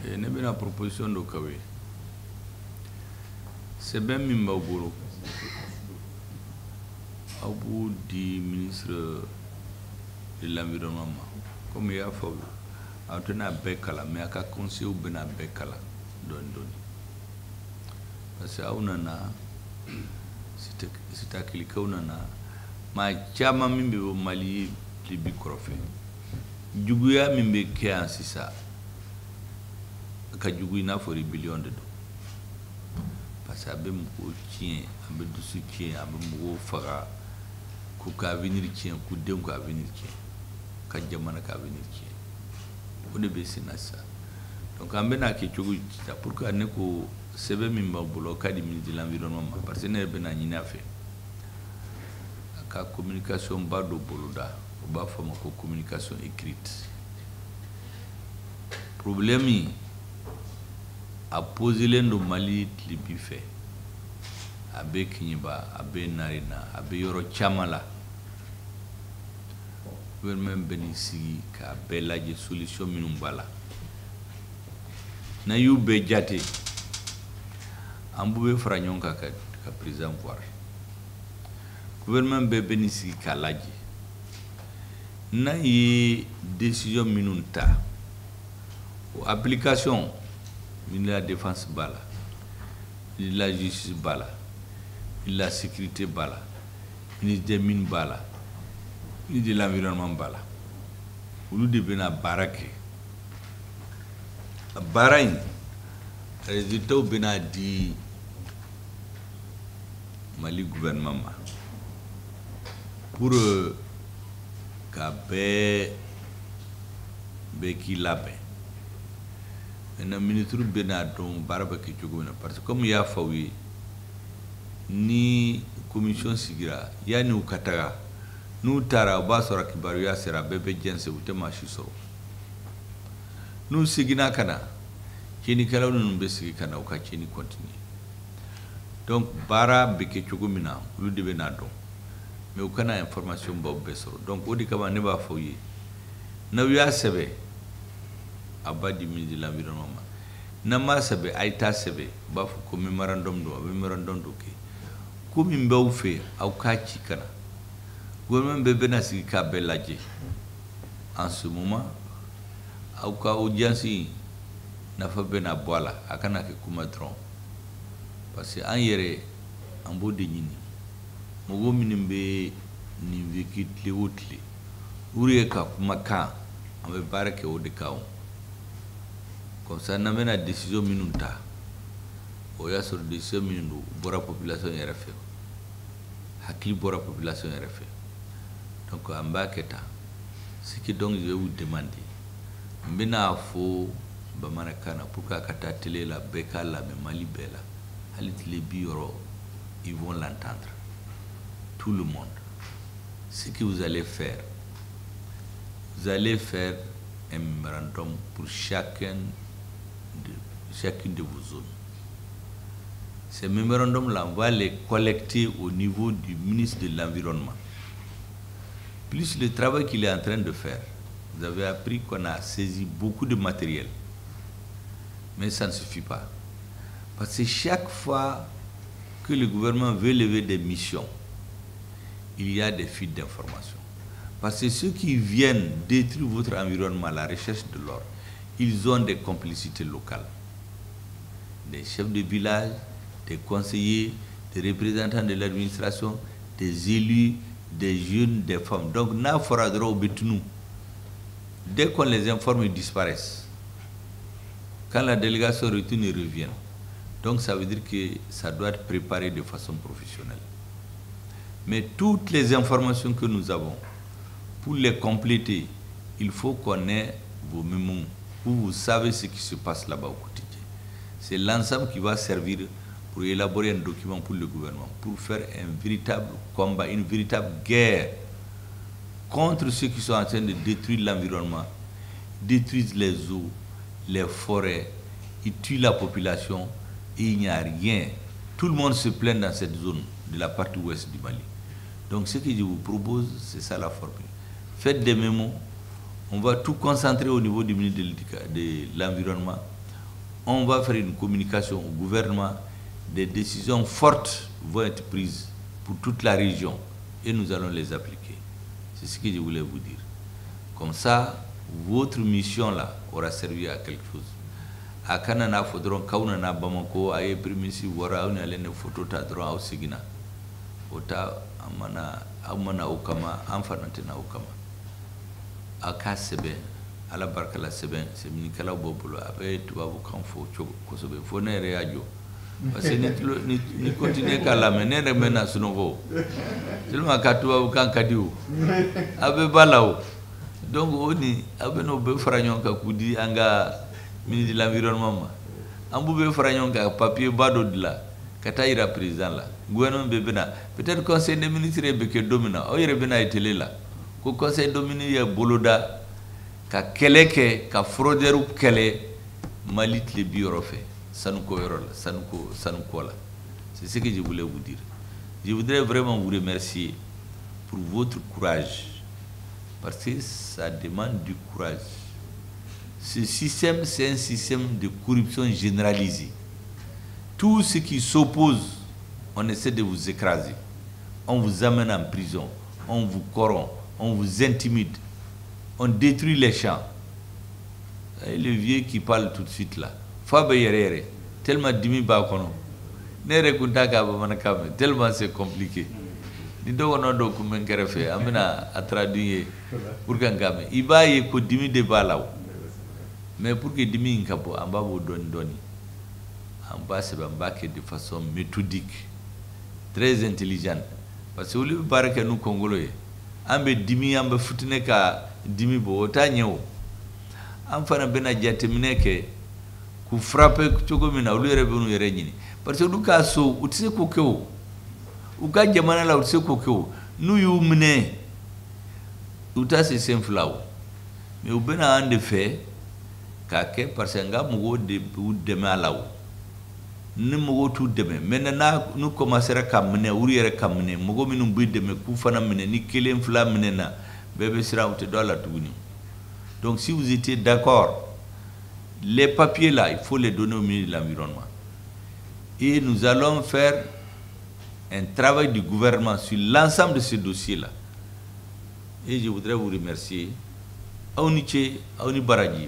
Et ne bena proposition do kawe. C'est bien min b'aw bolo. Aw b'u di ministre de l'environnement ma. Comme il y a fɔ aw tɛna bɛɛ kalan mais a ka conseil bɛna bɛɛ kalan dɔɔni dɔɔni. Parce que aw nana sitakilikaw nana maa caman min bɛ bɔ Mali Libi kɔrɔfɛ. Juguya min bɛ kɛ yan sisan ka jugu i n'a fɔ rébellion de don. Parce que a bɛ mɔgɔw tiɲɛ, a bɛ dusu tiɲɛ, a bɛ mɔgɔw faga, k'u ka avenir tiɲɛ, k'u denw ka avenir tiɲɛ, ka jamana ka avenir tiɲɛ. O de bɛ sen na sisan. Donc an bɛna kɛ cogo di sisan pour que ne ko sɛbɛn min b'an bolo k'a di ministre de l'environnement ma parce que ne yɛrɛ bɛna ɲini a fɛ a ka communication ba dɔ boloda o b'a fɔ a ma ko communication écrite. Problème a poselen do Mali Libi fɛ a bɛ Kiɲiba a bɛ Narena a bɛ yɔrɔ caman la gouvernement bɛ n'i sigi k'a bɛɛ lajɛ solution minnu b'a la n'a y'u bɛɛ jate an b'u bɛ fara ɲɔgɔn kan ka président voir gouvernement bɛɛ bɛ n'i sigi k'a lajɛ n'a ye décision minnu ta o application ministre de la défense b'a la, ministre de la justice b'a la, ministre de la sécurité b'a la, ministre des mines b'a la, ministre de l'environnement b'a la. Olu de bɛna baara kɛ. A baara in résultats bɛna di Mali gouvernement ma pour ka bɛɛ k'i labɛn. Maintenant ministre bɛna dɔn baara bɛ kɛ cogo min na parce que comme i y'a fɔ aw ye ni commission sigira yanni u ka taga n'u taara u b'a sɔrɔ kibaruya sera bɛɛ bɛ jɛnsɛn u tɛ maa si sɔrɔ n'u seginna ka na cɛnnikɛlaw ninnu bɛ sigi ka na u ka cɛnni continuer donc baara bɛ kɛ cogo min na olu de bɛna dɔn mais u kana information baw bɛɛ sɔrɔ donc o de kama ne b'a fɔ aw ye n'aw y'a sɛbɛn a b'a di ministre de l'environnement ma n'a m'a sɛbɛn a ye taa sɛbɛn u b'a fɔ ko mémorandum don a bɛ mémorandum dɔ kɛ ko min b'aw fɛ aw k'a ci ka na gouvernement bɛɛ bɛna sigi k'a bɛɛ lajɛ en ce moment aw ka audience nafa bɛna bɔ a la a kana kɛ kuma dɔrɔn parce que an yɛrɛ an b'o de ɲini mɔgɔ minnu bɛ nin vécu tile o tile olu ye ka kumakan an bɛ baara kɛ o de kan o. Comme ça n'an bɛna décision minnu ta o y'a sɔrɔ décision minnu don bɔra population yɛrɛ fɛ hakili bɔra population yɛrɛ fɛ donc an b'a kɛ tan ce que donc je vais vous demander n bɛna fɔ bamanankan na pour que a ka taa télé la bɛɛ k'a lamɛn Mali bɛɛ la hali tile 60 ils vont l'entendre tout le monde ce que vous allez faire un mémorandum pour chacune de vos zones. Ces mémorandums-là, on va les collecter au niveau du ministre de l'Environnement. Plus le travail qu'il est en train de faire, vous avez appris qu'on a saisi beaucoup de matériel. Mais ça ne suffit pas. Parce que chaque fois que le gouvernement veut lever des missions, il y a des fuites d'informations. Parce que ceux qui viennent détruire votre environnement à la recherche de l'or, ils ont des complicités locales. Des chefs de village, des conseillers, des représentants de l'administration, des élus, des jeunes, des femmes. Donc, n'a fera droit au bétounou. Dès qu'on les informe, ils disparaissent. Quand la délégation retourne, ils reviennent. Donc, ça veut dire que ça doit être préparé de façon professionnelle. Mais toutes les informations que nous avons, pour les compléter, il faut qu'on ait vos mémos, où vous savez ce qui se passe là-bas au quotidien. C'est l'ensemble qui va servir pour élaborer un document pour le gouvernement, pour faire un véritable combat, une véritable guerre contre ceux qui sont en train de détruire l'environnement, détruisent les eaux, les forêts, ils tuent la population et il n'y a rien. Tout le monde se plaint dans cette zone de la partie ouest du Mali. Donc ce que je vous propose, c'est ça la formule. Faites des mémos, on va tout concentrer au niveau du ministre de l'Environnement. on va faire une communication au gouvernement. Des décisions fortes vont être prises pour toute la région et nous allons les appliquer. C'est ce que je voulais vous dire. Comme ça, votre mission là aura servi à quelque chose. A kanana fodron kauna na bamako aye primisi wara on alene photo ta dron au sigina. Ota amana okama amfanante na okama. Aka sebe ala barkala sebe se minikala bobulo abe tubabu kan fo chogo kosobe fo ne reajo. Parce que ni continuer qu'à la mener remena sunovo. Seulement ka tubabu kan kadiu. Abe balao. Donc oni abe no be franyon ka kudi anga ministre de l'environnement. Ambu be franyon ka papier bado de la kataira président la. Gouvernement be bena peut-être conseil des ministres be ke domina o yere bena itele la. Ko conseil domini ya boloda ka keleke ka frauderu kele malit le bioro fait. Sanuko Yorola, Sanuko là. C'est ce que je voulais vous dire. Je voudrais vraiment vous remercier pour votre courage. Parce que ça demande du courage. Ce système, c'est un système de corruption généralisée. Tout ce qui s'oppose, on essaie de vous écraser. On vous amène en prison. On vous corrompt. On vous intimide. On détruit les champs. Et le vieux qui parle tout de suite là. Tellement dimi ba kono nere kuntaka ba manakame tellement c'est compliqué ni dogo no do kumen kerefe amina a traduire pour kangame ibaye ko dimi de balaw mais pour que dimi nkapo amba bo doni amba se ba ke de façon méthodique très intelligente parce que le baraka nous congolais ambe dimi ambe futine ka dimi bo tanyewo am fana bena jatemine ke ku frapper chogo mina ulu yere benu yere nyini parce que duka so utise kokeo uka jamana la utise kokeo nu yu mne utase semflaw mais ubena ande fait ka ke parce que nga mugo de deme alaw ni mugo tu deme maintenant nous commencer ka mne uri yere ka mne mugo minu bu deme ku fana mne ni kelen fla mne na bebe sira uté do la tuguni. Donc si vous étiez d'accord, les papiers là, il faut les donner au ministre de l'Environnement. Et nous allons faire un travail du gouvernement sur l'ensemble de ces dossiers-là. Et je voudrais vous remercier. Aouniche, Aouni Baradji,